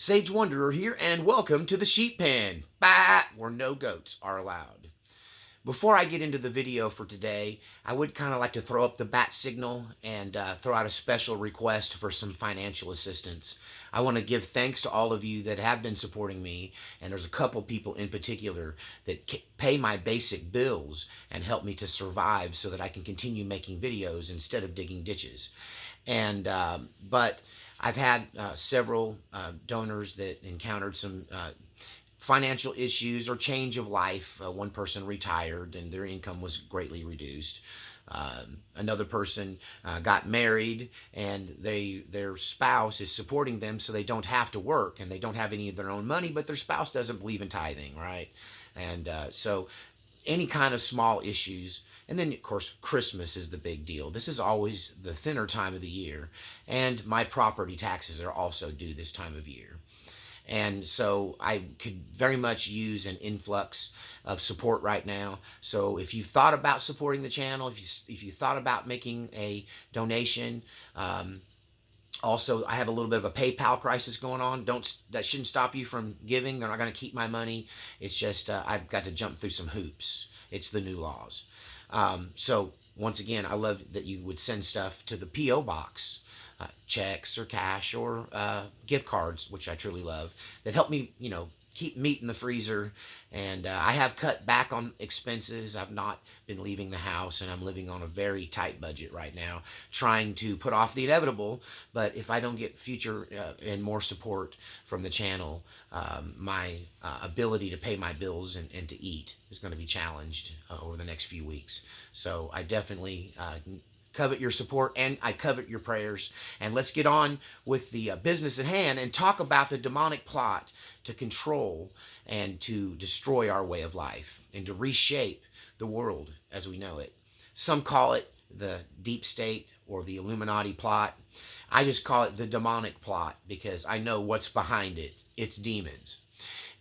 Sage Wanderer here, and welcome to the sheep pen, where no goats are allowed. Before I get into the video for today, I would kind of like to throw up the bat signal and throw out a special request for some financial assistance. I want to give thanks to all of you that have been supporting me, and there's a couple people in particular that pay my basic bills and help me to survive so that I can continue making videos instead of digging ditches. But I've had several donors that encountered some financial issues or change of life. One person retired and their income was greatly reduced. Another person got married and their spouse is supporting them so they don't have to work and they don't have any of their own money, but their spouse doesn't believe in tithing, right? So any kind of small issues. And then, of course, Christmas is the big deal. This is always the thinner time of the year. And my property taxes are also due this time of year. And so I could very much use an influx of support right now. So if you thought about supporting the channel, if you thought about making a donation, also, I have a little bit of a PayPal crisis going on. That shouldn't stop you from giving. They're not going to keep my money. It's just I've got to jump through some hoops. It's the new laws. So once again, I love that you would send stuff to the PO box, checks or cash or gift cards, which I truly love. That help me, keep meat in the freezer. And I have cut back on expenses. I've not been leaving the house, and I'm living on a very tight budget right now, trying to put off the inevitable. But if I don't get future and more support from the channel, my ability to pay my bills and to eat is going to be challenged over the next few weeks. So I definitely covet your support, and I covet your prayers. And let's get on with the business at hand and talk about the demonic plot to control and to destroy our way of life and to reshape the world as we know it. Some call it the deep state or the Illuminati plot. I just call it the demonic plot because I know what's behind it. It's demons.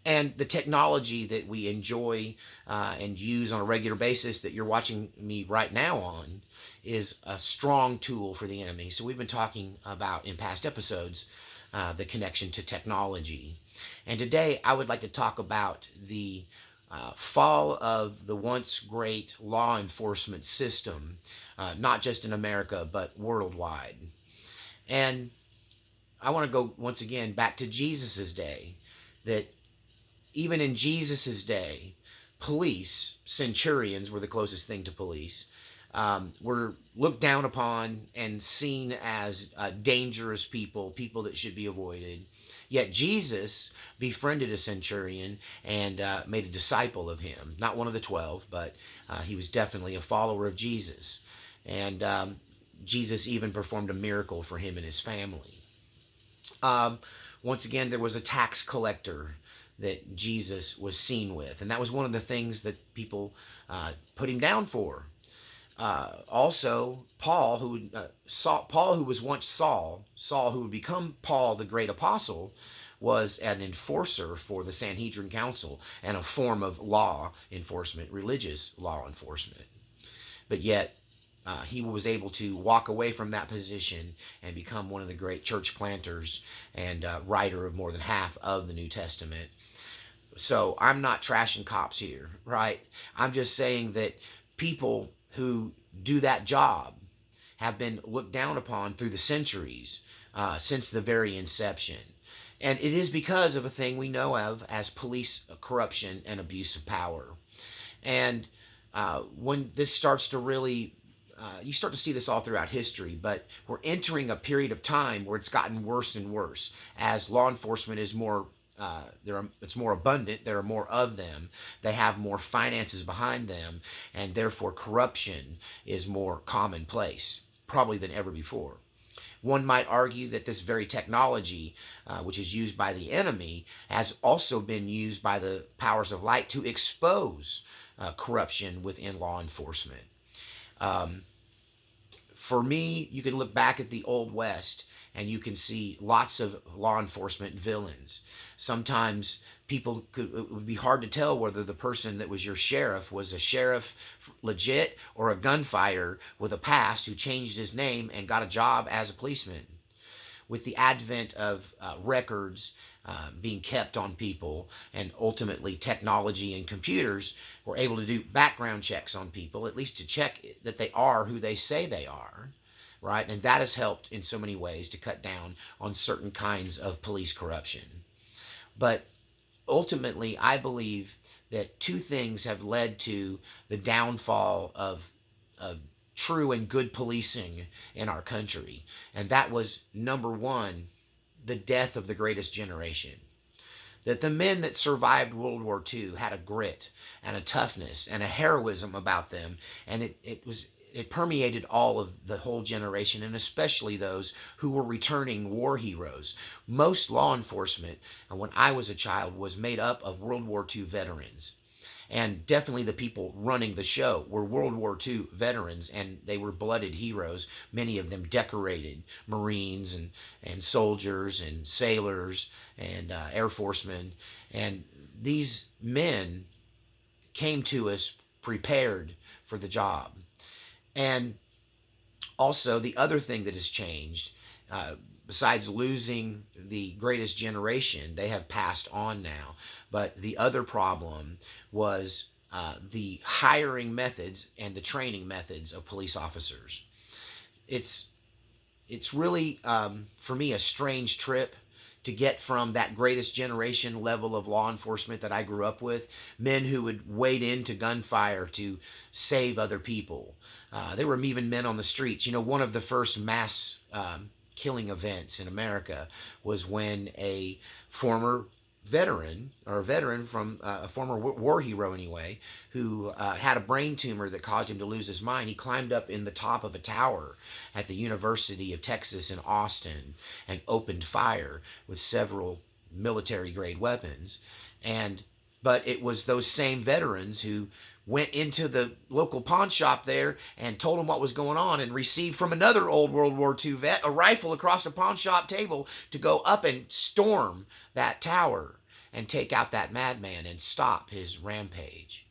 And the technology that we enjoy and use on a regular basis that you're watching me right now on is a strong tool for the enemy. So we've been talking about in past episodes the connection to technology. And today I would like to talk about the fall of the once great law enforcement system, not just in America, but worldwide. And I want to go once again back to Jesus's day, that even in Jesus's day, police, centurions were the closest thing to police, were looked down upon and seen as dangerous people, people that should be avoided. Yet Jesus befriended a centurion and made a disciple of him. Not one of the 12, but he was definitely a follower of Jesus. And Jesus even performed a miracle for him and his family. Once again, there was a tax collector that Jesus was seen with, and that was one of the things that people put him down for. Also, Paul, who was once Saul, who would become Paul, the great apostle, was an enforcer for the Sanhedrin Council and a form of law enforcement, religious law enforcement. But yet, he was able to walk away from that position and become one of the great church planters and writer of more than half of the New Testament. So I'm not trashing cops here, right? I'm just saying that people who do that job have been looked down upon through the centuries, since the very inception. And it is because of a thing we know of as police corruption and abuse of power. And when this starts to really you start to see this all throughout history, but we're entering a period of time where it's gotten worse and worse as law enforcement is more it's more abundant. There are more of them. They have more finances behind them, and therefore corruption is more commonplace, probably than ever before. One might argue that this very technology, which is used by the enemy, has also been used by the powers of light to expose corruption within law enforcement. For me, you can look back at the Old West and you can see lots of law enforcement villains. Sometimes it would be hard to tell whether the person that was your sheriff was a sheriff legit or a gunfighter with a past who changed his name and got a job as a policeman. with the advent of records being kept on people, and ultimately technology and computers were able to do background checks on people, at least to check that they are who they say they are, right? And that has helped in so many ways to cut down on certain kinds of police corruption. But ultimately, I believe that two things have led to the downfall of true and good policing in our country. And that was, number one, the death of the greatest generation. That the men that survived World War II had a grit and a toughness and a heroism about them, and it permeated all of the whole generation, and especially those who were returning war heroes. Most law enforcement, when I was a child, was made up of World War II veterans. And definitely the people running the show were World War II veterans, and they were blooded heroes, many of them decorated Marines and soldiers and sailors and Air Forcemen. And these men came to us prepared for the job. And also, the other thing that has changed, besides losing the greatest generation, they have passed on now. But the other problem was the hiring methods and the training methods of police officers. It's it's really, for me, a strange trip to get from that greatest generation level of law enforcement that I grew up with, men who would wade into gunfire to save other people. There were even men on the streets. You know, one of the first mass killing events in America was when a former veteran, or a veteran from a former war hero anyway, who had a brain tumor that caused him to lose his mind. He climbed up in the top of a tower at the University of Texas in Austin and opened fire with several military grade weapons. And but it was those same veterans who went into the local pawn shop there and told him what was going on, and received from another old World War II vet a rifle across the pawn shop table to go up and storm that tower and take out that madman and stop his rampage.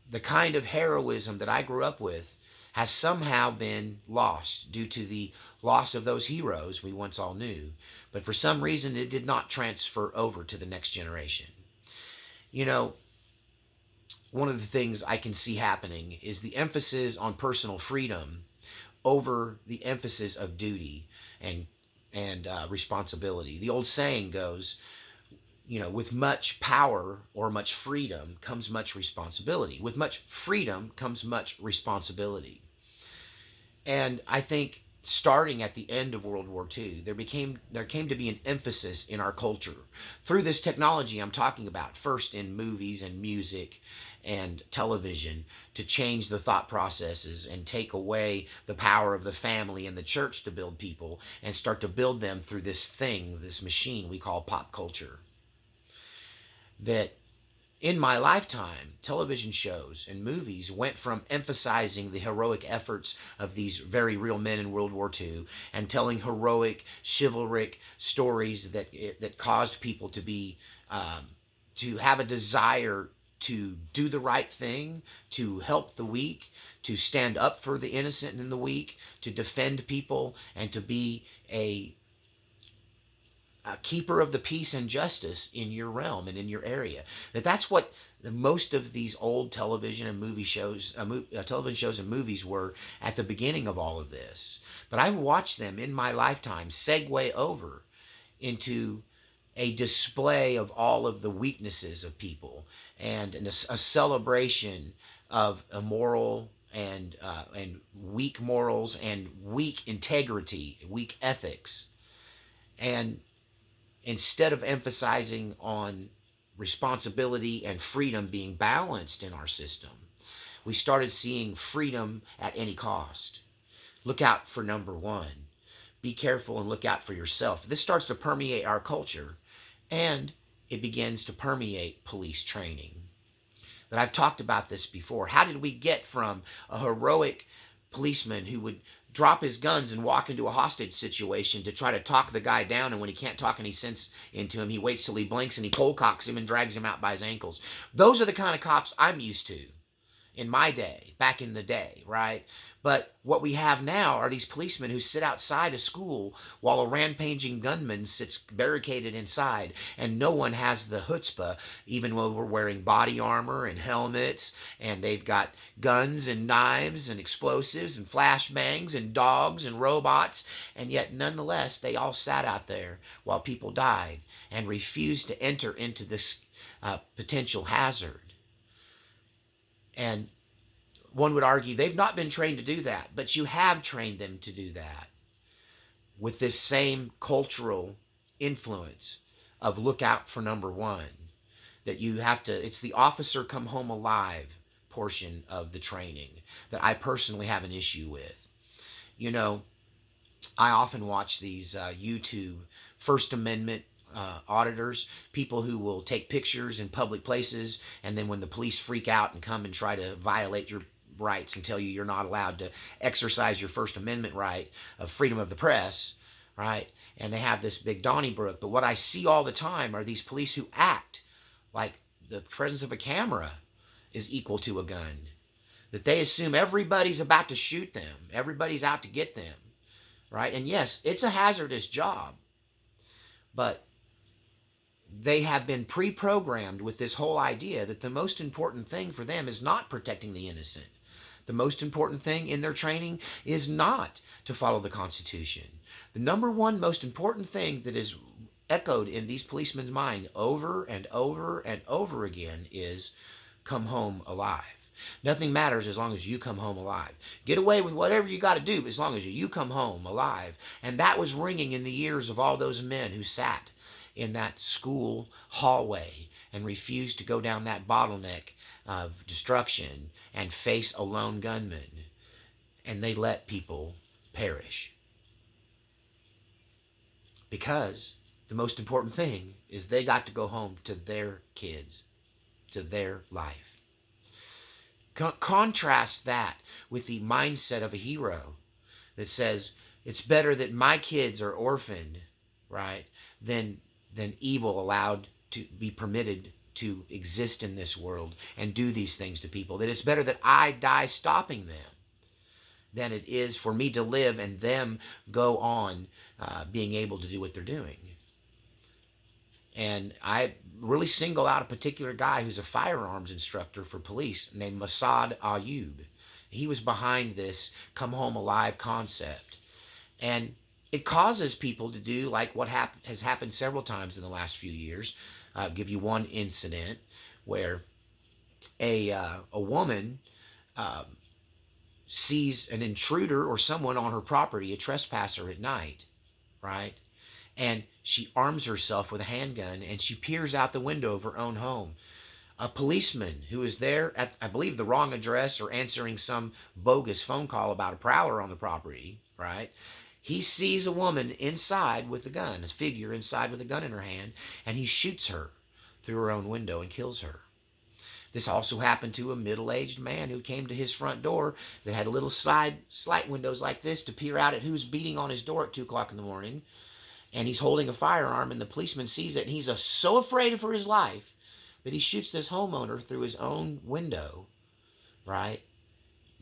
The kind of heroism that I grew up with has somehow been lost due to the loss of those heroes we once all knew. But for some reason, it did not transfer over to the next generation. You know, one of the things I can see happening is the emphasis on personal freedom over the emphasis of duty and responsibility. The old saying goes, you know, with much power or much freedom comes much responsibility. With much freedom comes much responsibility. And I think starting at the end of World War II, there came to be an emphasis in our culture through this technology I'm talking about, first in movies and music and television, to change the thought processes and take away the power of the family and the church to build people, and start to build them through this thing, this machine we call pop culture. That in my lifetime, television shows and movies went from emphasizing the heroic efforts of these very real men in World War II and telling heroic, chivalric stories that caused people to be to have a desire to do the right thing, to help the weak, to stand up for the innocent and the weak, to defend people, and to be a keeper of the peace and justice in your realm and in your area. That's what most of these old television and movie shows, television shows and movies were at the beginning of all of this. But I watched them in my lifetime segue over into a display of all of the weaknesses of people, and a celebration of immoral and weak morals and weak integrity, weak ethics. And instead of emphasizing on responsibility and freedom being balanced in our system, we started seeing freedom at any cost. Look out for number one. Be careful and look out for yourself. This starts to permeate our culture, and it begins to permeate police training. But I've talked about this before. How did we get from a heroic policeman who would drop his guns and walk into a hostage situation to try to talk the guy down, and when he can't talk any sense into him, he waits till he blinks and he pole cocks him and drags him out by his ankles? Those are the kind of cops I'm used to. in my day, back in the day, right? But what we have now are these policemen who sit outside a school while a rampaging gunman sits barricaded inside, and no one has the chutzpah, even though we're wearing body armor and helmets, and they've got guns and knives and explosives and flashbangs and dogs and robots, and yet nonetheless they all sat out there while people died and refused to enter into this potential hazard. And one would argue they've not been trained to do that, but you have trained them to do that with this same cultural influence of look out for number one. That you have to, it's the officer come home alive portion of the training that I personally have an issue with. You know, I often watch these YouTube First Amendment auditors, people who will take pictures in public places, and then when the police freak out and come and try to violate your rights and tell you you're not allowed to exercise your First Amendment right of freedom of the press, right? And they have this big Donnybrook. But what I see all the time are these police who act like the presence of a camera is equal to a gun. That they assume everybody's about to shoot them, everybody's out to get them, right? And yes, it's a hazardous job, but they have been pre-programmed with this whole idea that the most important thing for them is not protecting the innocent. The most important thing in their training is not to follow the Constitution. The number one most important thing that is echoed in these policemen's mind over and over and over again is come home alive. Nothing matters as long as you come home alive. Get away with whatever you got to do as long as you come home alive. And that was ringing in the ears of all those men who sat in that school hallway and refused to go down that bottleneck of destruction and face a lone gunman. And they let people perish. Because the most important thing is they got to go home to their kids, to their life. Contrast that with the mindset of a hero that says it's better that my kids are orphaned, right, than evil allowed to be permitted to exist in this world and do these things to people. That it's better that I die stopping them than it is for me to live and them go on being able to do what they're doing. And I really single out a particular guy who's a firearms instructor for police named Masad Ayub. He was behind this come home alive concept. And it causes people to do like what has happened several times in the last few years. I'll give you one incident where a woman sees an intruder or someone on her property, a trespasser at night, right? And she arms herself with a handgun and she peers out the window of her own home. A policeman who is there at, I believe, the wrong address or answering some bogus phone call about a prowler on the property, right? He sees a woman inside with a gun, a figure inside with a gun in her hand, and he shoots her through her own window and kills her. This also happened to a middle-aged man who came to his front door that had little slight windows like this to peer out at who's beating on his door at 2 o'clock in the morning. And he's holding a firearm, and the policeman sees it, and he's so afraid for his life that he shoots this homeowner through his own window, right?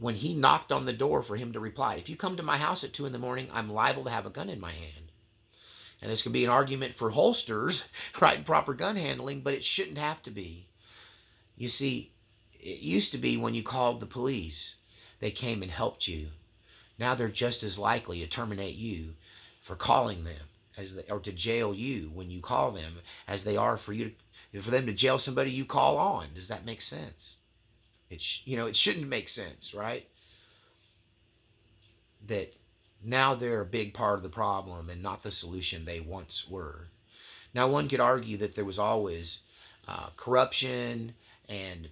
When he knocked on the door for him to reply. If you come to my house at 2 in the morning, I'm liable to have a gun in my hand. And this could be an argument for holsters, right, and proper gun handling, but it shouldn't have to be. You see, it used to be when you called the police, they came and helped you. Now they're just as likely to terminate you for calling them, or to jail you when you call them, as they are for them to jail somebody you call on. Does that make sense? It shouldn't make sense, right? That now they're a big part of the problem and not the solution they once were. Now, one could argue that there was always corruption and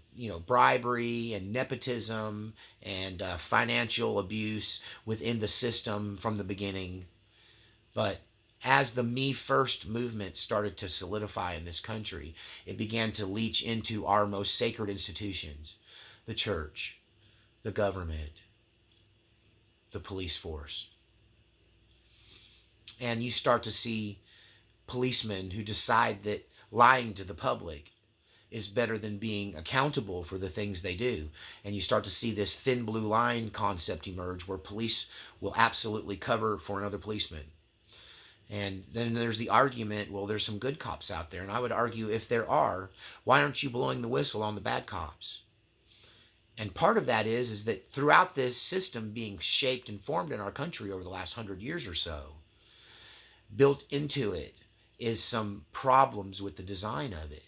bribery and nepotism and financial abuse within the system from the beginning. But as the Me First movement started to solidify in this country, it began to leach into our most sacred institutions: the church, the government, the police force. And you start to see policemen who decide that lying to the public is better than being accountable for the things they do. And you start to see this thin blue line concept emerge where police will absolutely cover for another policeman. And then there's the argument, well, there's some good cops out there. And I would argue, if there are, why aren't you blowing the whistle on the bad cops? And part of that is that throughout this system being shaped and formed in our country over the last 100 years or so, built into it is some problems with the design of it.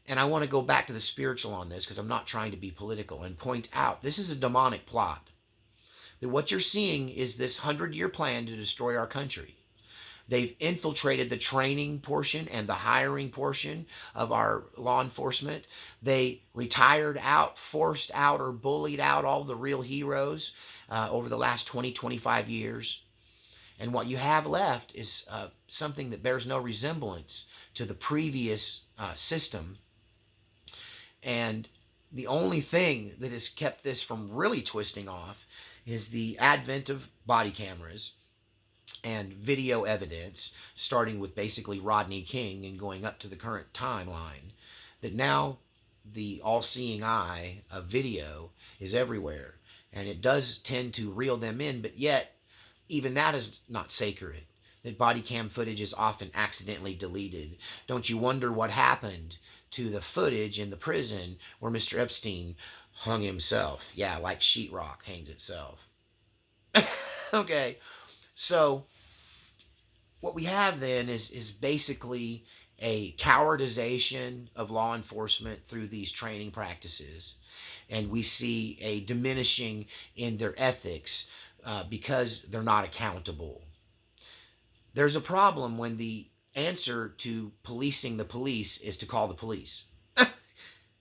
And I want to go back to the spiritual on this because I'm not trying to be political and point out this is a demonic plot. That what you're seeing is this 100-year plan to destroy our country. They've infiltrated the training portion and the hiring portion of our law enforcement. They retired out, forced out, or bullied out all the real heroes over the last 20, 25 years. And what you have left is something that bears no resemblance to the previous system. And the only thing that has kept this from really twisting off is the advent of body cameras and video evidence, starting with basically Rodney King and going up to the current timeline, that now the all-seeing eye of video is everywhere. And it does tend to reel them in, but yet even that is not sacred. That body cam footage is often accidentally deleted. Don't you wonder what happened to the footage in the prison where Mr. Epstein hung himself? Yeah, like sheetrock hangs itself. Okay, so what we have then is basically a cowardization of law enforcement through these training practices. And we see a diminishing in their ethics because they're not accountable. There's a problem when the answer to policing the police is to call the police.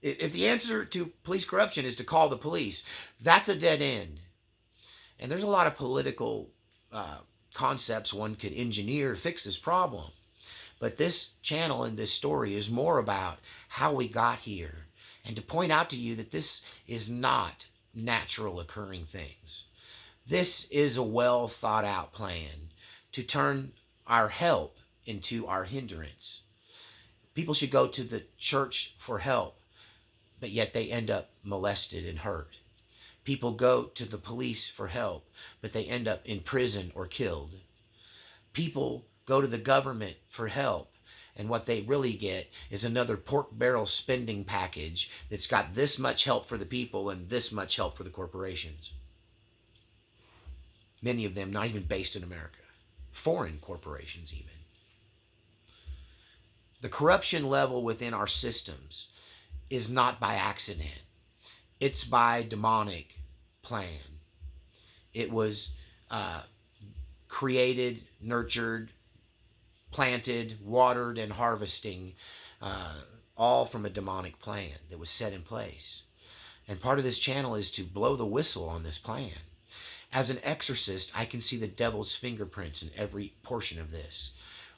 If the answer to police corruption is to call the police, that's a dead end. And there's a lot of political concepts one could engineer to fix this problem. But this channel and this story is more about how we got here, and to point out to you that this is not natural occurring things. This is a well thought out plan to turn our help into our hindrance. People should go to the church for help, but yet they end up molested and hurt. People go to the police for help, but they end up in prison or killed. People go to the government for help, and what they really get is another pork barrel spending package that's got this much help for the people and this much help for the corporations. Many of them not even based in America. Foreign corporations even. The corruption level within our systems is not by accident. It's by demonic plan. It was created, nurtured, planted, watered, and harvesting, all from a demonic plan that was set in place. And part of this channel is to blow the whistle on this plan. As an exorcist, I can see the devil's fingerprints in every portion of this.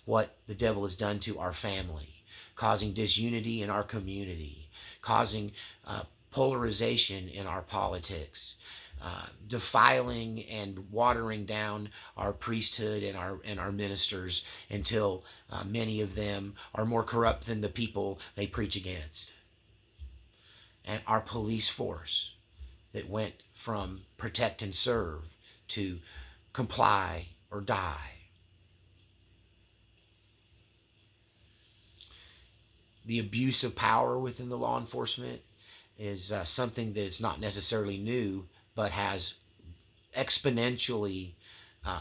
What the devil has done to our family, causing disunity in our community, causing polarization in our politics, defiling and watering down our priesthood and our ministers until many of them are more corrupt than the people they preach against. And our police force that went from protect and serve to comply or die. The abuse of power within the law enforcement is something that is not necessarily new, but has exponentially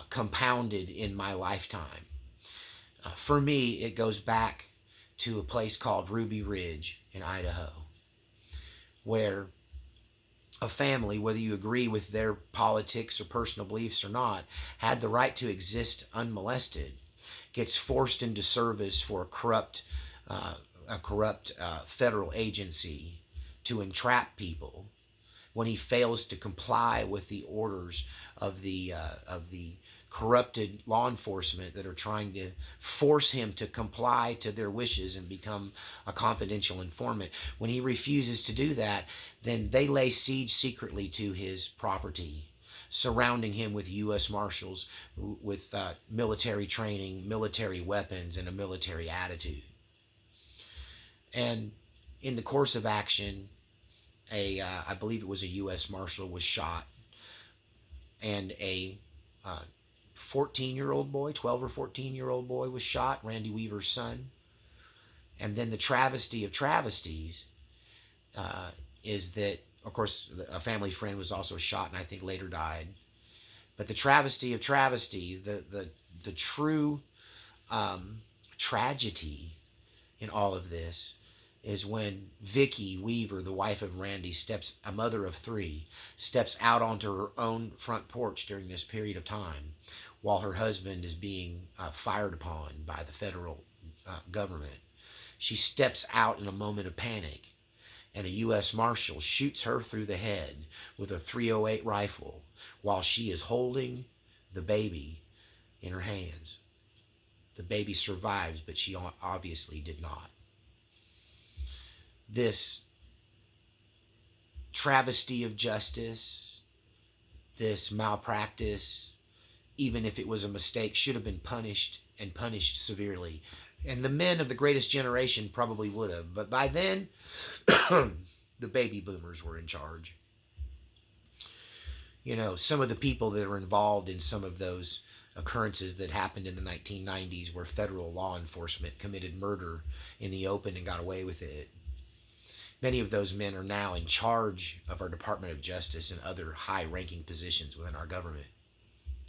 compounded in my lifetime. For me, it goes back to a place called Ruby Ridge in Idaho, where a family, whether you agree with their politics or personal beliefs or not, had the right to exist unmolested, gets forced into service for a corrupt federal agency to entrap people when he fails to comply with the orders of the corrupted law enforcement that are trying to force him to comply to their wishes and become a confidential informant. When he refuses to do that, then they lay siege secretly to his property, surrounding him with U.S. Marshals, with military training, military weapons, and a military attitude. And In the course of action, I believe it was a U.S. Marshal was shot, and a 14-year-old boy, 12 or 14-year-old boy was shot, Randy Weaver's son. And then the travesty of travesties is that, of course, a family friend was also shot and I think later died. But the travesty of travesty, the true tragedy in all of this is when Vicky Weaver, the wife of Randy, a mother of three, steps out onto her own front porch during this period of time while her husband is being fired upon by the federal government. She steps out in a moment of panic, and a U.S. Marshal shoots her through the head with a .308 rifle while she is holding the baby in her hands. The baby survives, but she obviously did not. This travesty of justice, this malpractice, even if it was a mistake, should have been punished, and punished severely. And the men of the greatest generation probably would have. But by then, the baby boomers were in charge. You know, some of the people that are involved in some of those occurrences that happened in the 1990s where federal law enforcement committed murder in the open and got away with it. Many of those men are now in charge of our Department of Justice and other high-ranking positions within our government.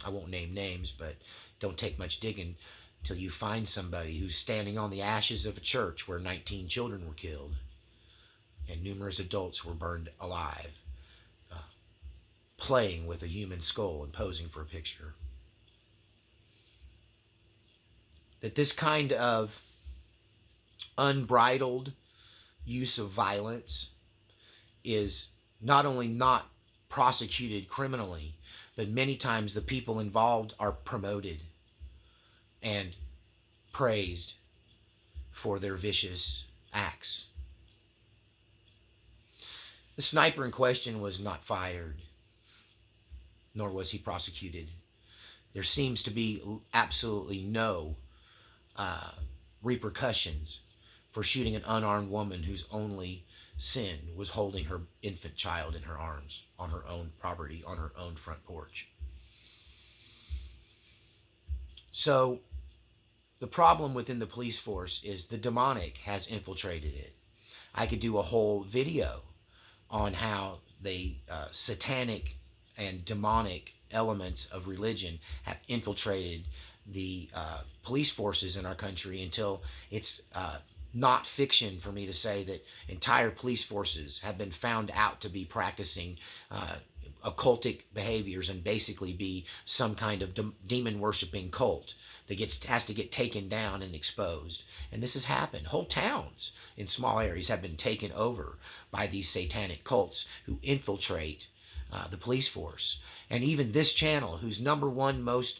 I won't name names, but don't take much digging till you find somebody who's standing on the ashes of a church where 19 children were killed and numerous adults were burned alive, playing with a human skull and posing for a picture. That this kind of unbridled use of violence is not only not prosecuted criminally, but many times the people involved are promoted and praised for their vicious acts. The sniper in question was not fired, nor was he prosecuted. There seems to be absolutely no repercussions for shooting an unarmed woman whose only sin was holding her infant child in her arms on her own property, on her own front porch. So the problem within the police force is the demonic has infiltrated it. I could do a whole video on how the satanic and demonic elements of religion have infiltrated the police forces in our country until it's not fiction for me to say that entire police forces have been found out to be practicing occultic behaviors and basically be some kind of demon worshiping cult that has to get taken down and exposed. And this has happened. Whole towns in small areas have been taken over by these satanic cults who infiltrate the police force. And even this channel, whose #1 most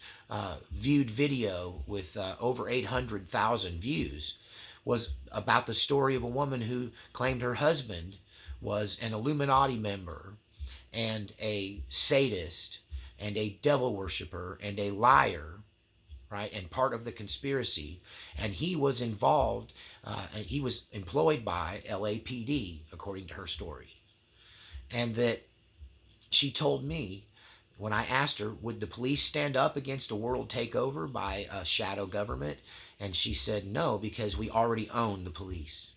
viewed video with over 800,000 views, was about the story of a woman who claimed her husband was an Illuminati member and a sadist and a devil worshiper and a liar, right, and part of the conspiracy. And he was involved, and he was employed by LAPD, according to her story. And that she told me, when I asked her, would the police stand up against a world takeover by a shadow government? And she said no, because we already own the police.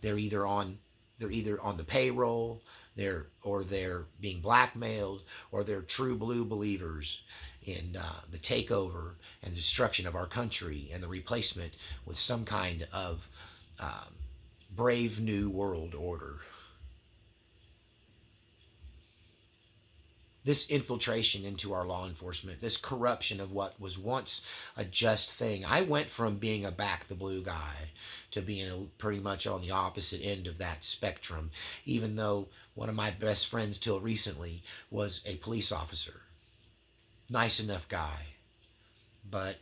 They're either on the payroll, they're being blackmailed, or they're true blue believers in the takeover and destruction of our country and the replacement with some kind of brave new world order. This infiltration into our law enforcement, this corruption of what was once a just thing. I went from being a back the blue guy to being pretty much on the opposite end of that spectrum, even though one of my best friends till recently was a police officer. Nice enough guy, but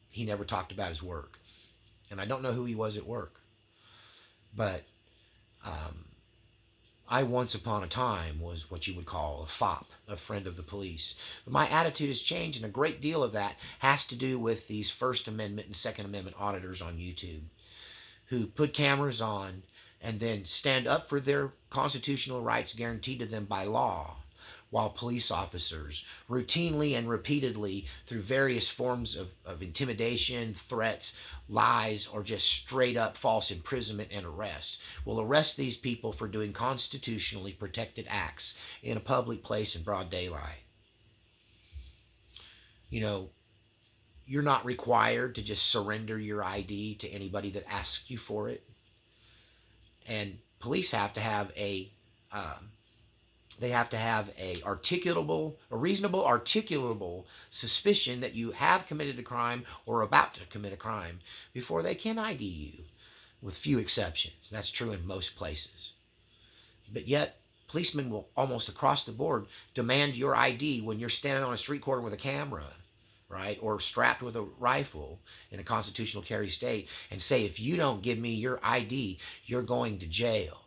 he never talked about his work. And I don't know who he was at work, but I once upon a time was what you would call a fop, a friend of the police. But my attitude has changed, and a great deal of that has to do with these First Amendment and Second Amendment auditors on YouTube who put cameras on and then stand up for their constitutional rights guaranteed to them by law, while police officers routinely and repeatedly, through various forms of intimidation, threats, lies, or just straight up false imprisonment and arrest, will arrest these people for doing constitutionally protected acts in a public place in broad daylight. You know, you're not required to just surrender your ID to anybody that asks you for it. And police have to have um, a reasonable articulable suspicion that you have committed a crime or are about to commit a crime before they can ID you, with few exceptions. That's true in most places. But yet, policemen will almost across the board demand your ID when you're standing on a street corner with a camera, right, or strapped with a rifle in a constitutional carry state, and say, if you don't give me your ID, you're going to jail.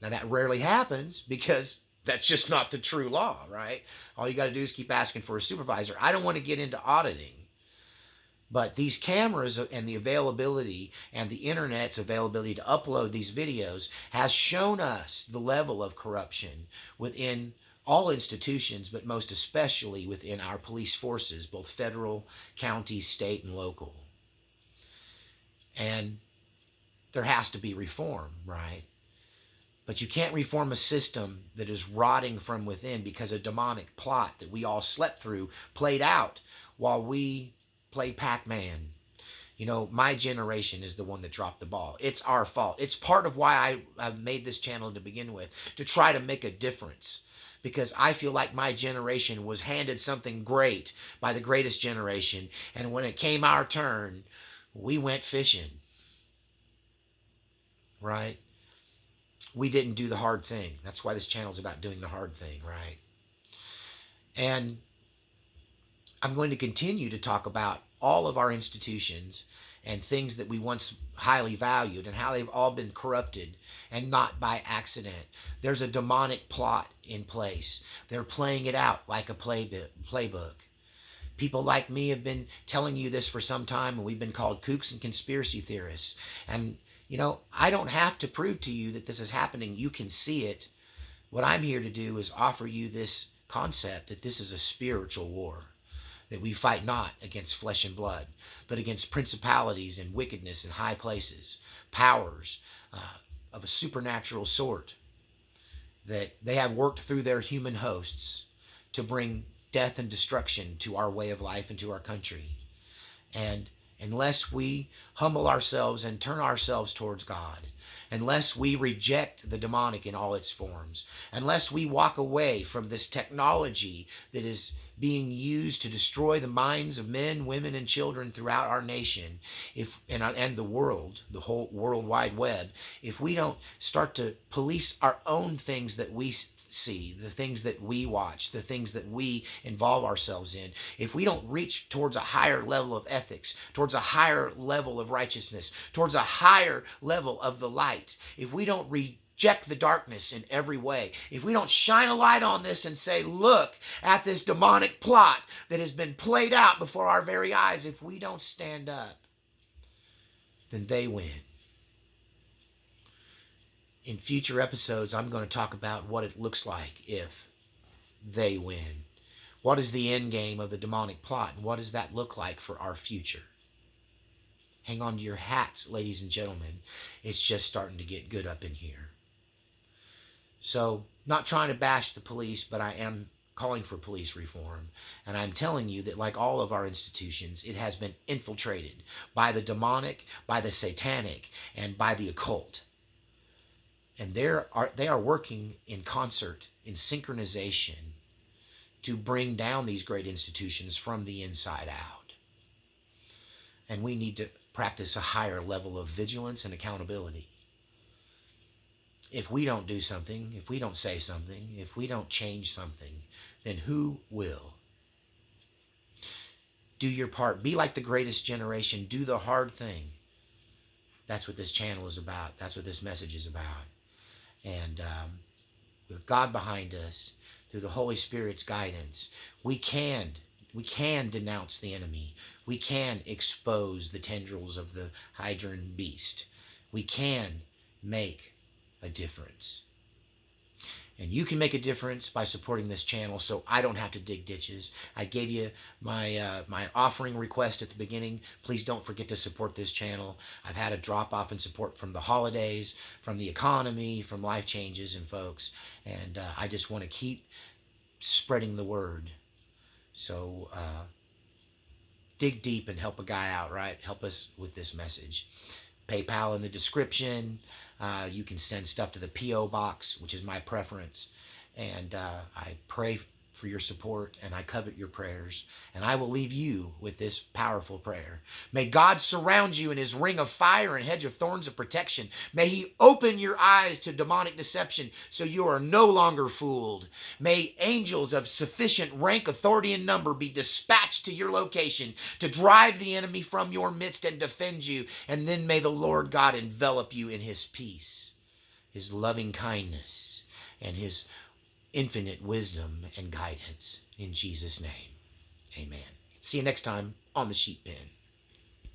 Now, that rarely happens because that's just not the true law, right? All you got to do is keep asking for a supervisor. I don't want to get into auditing, but these cameras and the availability and the internet's availability to upload these videos has shown us the level of corruption within all institutions, but most especially within our police forces, both federal, county, state, and local. And there has to be reform, right? But you can't reform a system that is rotting from within because a demonic plot that we all slept through played out while we played Pac-Man. You know, my generation is the one that dropped the ball. It's our fault. It's part of why I made this channel to begin with, to try to make a difference. Because I feel like my generation was handed something great by the greatest generation. And when it came our turn, we went fishing. Right? We didn't do the hard thing. That's why this channel is about doing the hard thing, right? And I'm going to continue to talk about all of our institutions and things that we once highly valued and how they've all been corrupted, and not by accident. There's a demonic plot in place. They're playing it out like a playbook. People like me have been telling you this for some time, and we've been called kooks and conspiracy theorists. And you know, I don't have to prove to you that this is happening. You can see it. What I'm here to do is offer you this concept that this is a spiritual war, that we fight not against flesh and blood, but against principalities and wickedness in high places, powers of a supernatural sort, that they have worked through their human hosts to bring death and destruction to our way of life and to our country. And unless we humble ourselves and turn ourselves towards God, unless we reject the demonic in all its forms, unless we walk away from this technology that is being used to destroy the minds of men, women, and children throughout our nation, and the world, the whole World Wide Web, if we don't start to police our own things that we see, the things that we watch, the things that we involve ourselves in, if we don't reach towards a higher level of ethics, towards a higher level of righteousness, towards a higher level of the light, if we don't reject the darkness in every way, if we don't shine a light on this and say, look at this demonic plot that has been played out before our very eyes, if we don't stand up, then they win. In future episodes, I'm going to talk about what it looks like if they win. What is the end game of the demonic plot, and what does that look like for our future? Hang on to your hats, ladies and gentlemen. It's just starting to get good up in here. So, not trying to bash the police, but I am calling for police reform. And I'm telling you that, like all of our institutions, it has been infiltrated by the demonic, by the satanic, and by the occult. And they are working in concert, in synchronization, to bring down these great institutions from the inside out. And we need to practice a higher level of vigilance and accountability. If we don't do something, if we don't say something, if we don't change something, then who will? Do your part. Be like the greatest generation. Do the hard thing. That's what this channel is about. That's what this message is about. And with God behind us, through the Holy Spirit's guidance, we can denounce the enemy. We can expose the tendrils of the Hydran beast. We can make a difference. And you can make a difference by supporting this channel so I don't have to dig ditches. I gave you my offering request at the beginning. Please don't forget to support this channel. I've had a drop off in support from the holidays, from the economy, from life changes and folks. And I just want to keep spreading the word. So dig deep and help a guy out, right? Help us with this message. PayPal in the description. You can send stuff to the P.O. box, which is my preference. And I pray for your support, and I covet your prayers. And I will leave you with this powerful prayer. May God surround you in his ring of fire and hedge of thorns of protection. May he open your eyes to demonic deception so you are no longer fooled. May angels of sufficient rank, authority, and number be dispatched to your location to drive the enemy from your midst and defend you. And then may the Lord God envelop you in his peace, his loving kindness, and his infinite wisdom and guidance. In Jesus' name, amen. See you next time on the Sheep Pen.